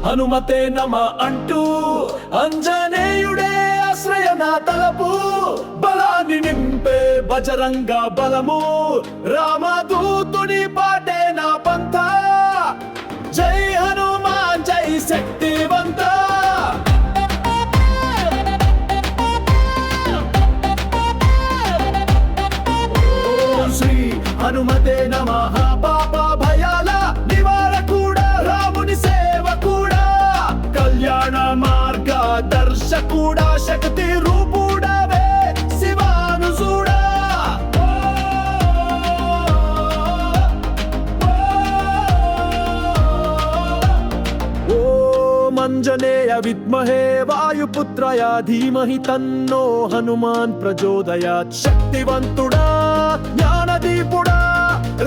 హనుమతే నమ అంటూ అంజనేయుడే ఆశ్రయ నా తలపు బలాన్ని నింపే బజరంగ బలము రామదూతుని పాటే నా పంథ జై హనుమాన్ జై శక్తివంత శ్రీ హనుమతే నమః పాప భయాల నివారకుడా రాముని సేవకుడా కళ్యాణ మార్గ దర్శకుడా శక్తి రూపుడవే శివానుసుడా ఓం అంజనేయ విద్మహే వాయుపుత్రయ ధీమహి తన్నో హనుమాన్ ప్రచోదయాత్ శక్తివంతుడా జ్ఞానదీపుడా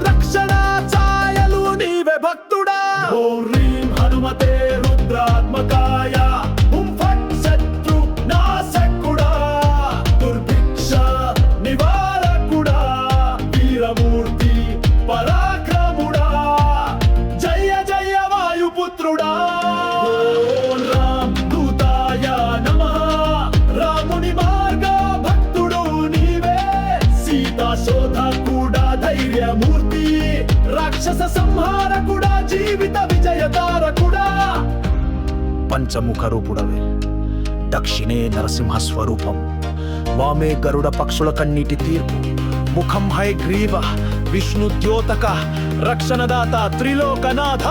రక్షణ ఛాయలు నీవే భక్తుడా ఓం హ్రీం హనుమతే రుద్రాత్మకాయ హుం ఫట్ శత్రు నాశకుడా దుర్భిక్ష నివారకుడా వీరమూర్తి పరాక్రముడా జయ జయ వాయుపుత్రుడా ఓం రామ్ దూతాయ నమః రాముని మార్గ భక్తుడు నీవే సీతా శోధకుడా ధైర్యమూర్తి రాక్షస సంహారకుడా జీవిత విజయతారకుడా పంచముఖ రూపుడవే దక్షిణే నరసింహ స్వరూపం వామే గరుడ పక్షుల కన్నీటి తీర్పు ముఖం హై గ్రీవ విష్ణు ద్యోతక రక్షణదాత త్రిలోకనాథ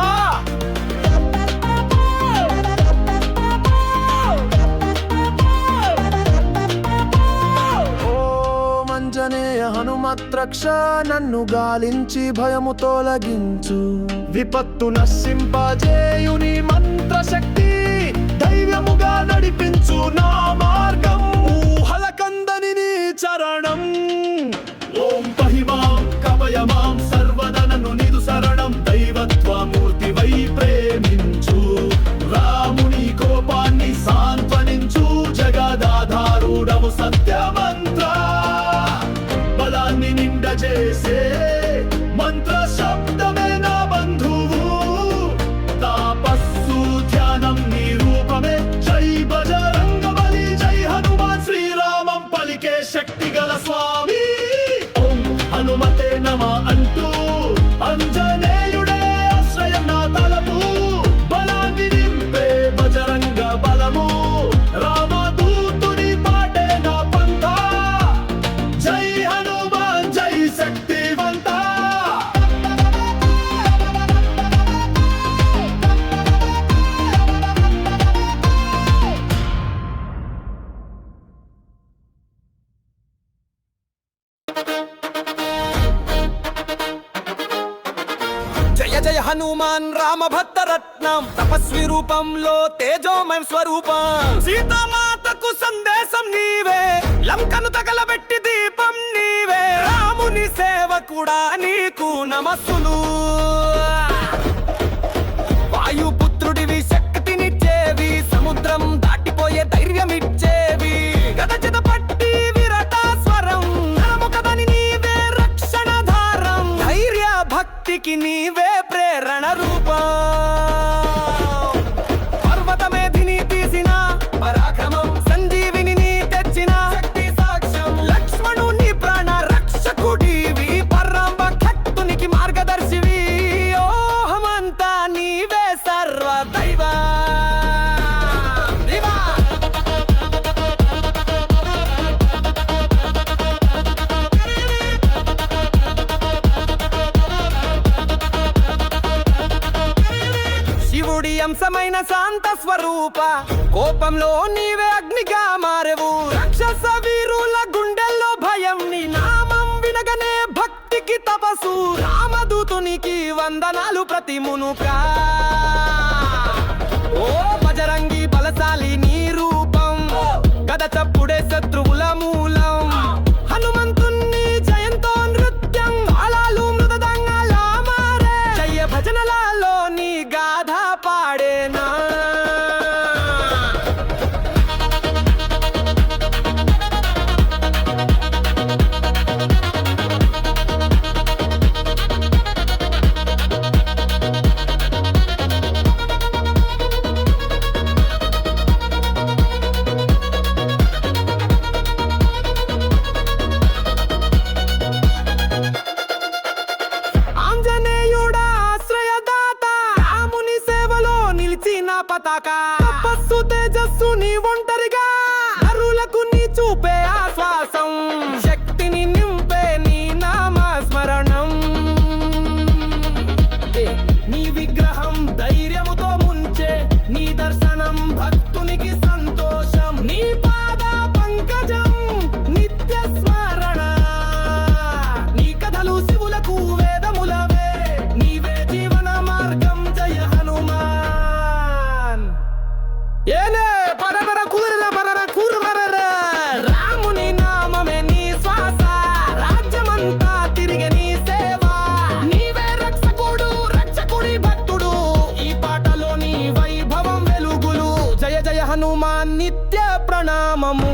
ఓం అంజనేయ హనుమత్రక్ష నన్ను గాలించి భయము తొలగించు విపత్తు నశింపజేయుని మంత్రశక్తి ధైర్యముగా నడిపించు నా మార్గం ఊహల కందని నీ చరణం ఓం పహిమాం కవయమాం సర్వదనను నిదు శరణం దైవత్వమూర్తి వై ప్రేమించు రాముని కోపాన్ని సాంత్వనించు జగదాధారుడము సత్యమంత్ర బలాన్ని నిండజేసే మంత్ర శబ్దమే నా బంధువు తాపస్సు ధ్యానం నీ రూపమే జై బజరంగ బలి జై హనుమాన్ శ్రీరామం పలికే శక్తి గల స్వామి ఓం హనుమతే నమః అంటూ అంజనేయుడే ఆశ్రయం నా తలపు బలాన్ని నింపే బజరంగ బలము రామదూతుని పాటే నా పంథ జై హనుమాన్ జై శక్తివంత జయ జయ హనుమాన్ రామభక్త రత్నం తపస్వి రూపంలో తేజోమయం స్వరూపం సీతామాతకు సందేశం నీవే లంకను తగలబెట్టి దీపం నీవే రాముని సేవకుడా నీకు నమస్సులు వాయుపుత్రుడివి శక్తినిచ్చేవి సముద్రం దాటిపోయే ధైర్యమిచ్చేవి గదజద పట్టి విరట స్వరం నరముఖదని నీవే రక్షణ ధారం ధైర్య భక్తికి నీవే ప్రేరణ రూపం పర్వతమేధిని తీసిన పరాక్రమం సంజీవిని నీ తెచ్చిన శక్తి సాక్ష్యం లక్ష్మణుని ప్రాణ రక్షకుడివి పరాంబ భక్తునికి మార్గదర్శివి ఓ హమంతా నీవే సర్వ దైవ శివుడి అంశమైన శాంత స్వరూప కోపంలో నీవే అగ్నిగా మారెవు రాక్షస వీరుల గుండెల్లో భయం నీ నామం వినగనే భక్తికి తపస్సు రామదూతునికి వందనాలు ప్రతి మునుకా ఓ బజరంగి బలశాలి నీ రూపం గద చప్పుడే శత్రువుల మూలం హనుమంతుని జయంతో నృత్యం తాళాలు మృదదంగాల మారే జయ భజనలలో నీ గాథ పాడేనా దాకా తపస్సు తేజస్సు నీ ఒంటరిగా నరులకు నీ చూపే ఆశ్వాసం శక్తిని నింపే నీ నామస్మరణం నీ విగ్రహం ధైర్యముతో ముంచే నీ దర్శనం భక్తునికి సంతోషం నీ పాద పంకజం నిత్య స్మరణ నీ కథలు శివులకు వేదములవే నీవే జీవన మార్గం జయ హనుమాన్ ఏనే పరపర కుదరన పరర కూరమరర రాముని నామమే నీ శ్వాస రాజ్యమంతా తిరిగే నీ సేవ నీవే రక్షకుడు రక్షకుడి భక్తుడు ఈ పాటలో నీ వైభవం వెలుగులు జయ జయ హనుమాన్ నిత్య ప్రణామము